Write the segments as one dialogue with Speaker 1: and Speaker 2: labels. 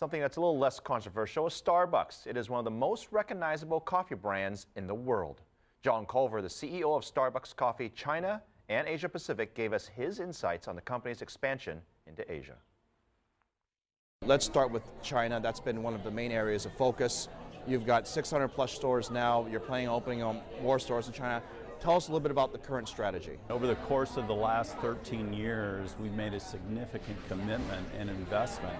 Speaker 1: Something that's a little less controversial is Starbucks. It is one of the most recognizable coffee brands in the world. John Culver, the CEO of Starbucks Coffee China and Asia Pacific, gave us his insights on the company's expansion into Asia. Let's start with China. That's been one of the main areas of focus. You've got 600 plus stores now. You're planning on opening more stores in China. Tell us a little bit about the current strategy.
Speaker 2: Over the course of the last 13 years, we've made a significant commitment and investment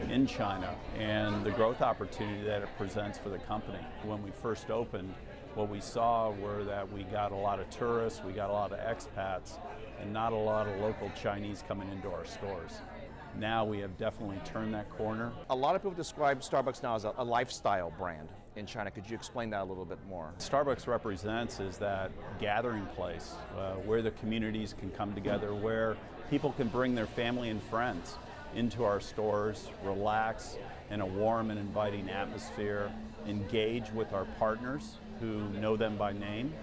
Speaker 2: in China and the growth opportunity that it presents for the company. When we first opened, what we saw were that we got a lot of tourists, we got a lot of expats, and not a lot of local Chinese coming into our stores. Now we have definitely turned that corner.
Speaker 1: A lot of people describe Starbucks now as a lifestyle brand in China. Could you explain that a little bit more?
Speaker 2: Starbucks represents is that gathering place where the communities can come together, where people can bring their family and friends into our stores, relax in a warm and inviting atmosphere, engage with our partners who know them by name,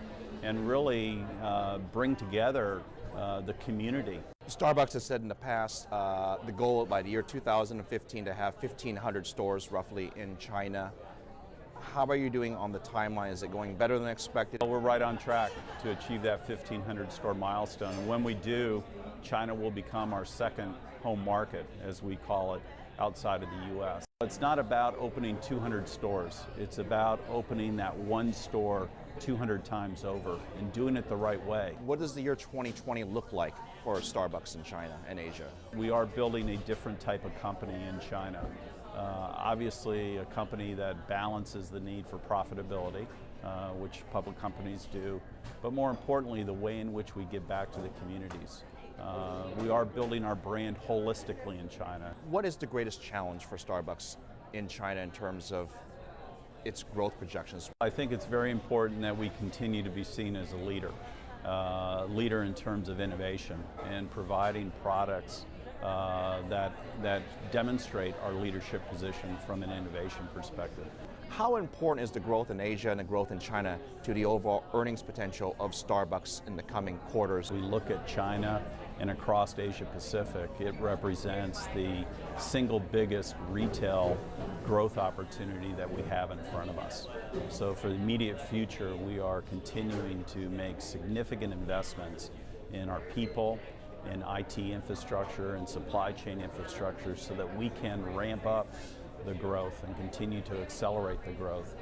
Speaker 2: and really bring together the community.
Speaker 1: Starbucks has said in the past the goal by the year 2015 to have 1,500 stores roughly in China. How are you doing on the timeline? Is it going better than expected?
Speaker 2: Well, we're right on track to achieve that 1,500 store milestone. And when we do, China will become our second home market, as we call it, outside of the U.S. It's not about opening 200 stores. It's about opening that one store 200 times over and doing it the right way.
Speaker 1: What does the year 2020 look like for Starbucks in China and Asia?
Speaker 2: We are building a different type of company in China. Obviously a company that balances the need for profitability, which public companies do, but more importantly the way in which we give back to the communities. We are building our brand holistically in China.
Speaker 1: What is the greatest challenge for Starbucks in China in terms of its growth projections?
Speaker 2: I think it's very important that we continue to be seen as a leader in terms of innovation and providing products that demonstrate our leadership position from an innovation perspective.
Speaker 1: How important is the growth in Asia and the growth in China to the overall earnings potential of Starbucks in the coming quarters?
Speaker 2: We look at China and across Asia Pacific, it represents the single biggest retail growth opportunity that we have in front of us. So for the immediate future, we are continuing to make significant investments in our people, in IT infrastructure and supply chain infrastructure so that we can ramp up the growth and continue to accelerate the growth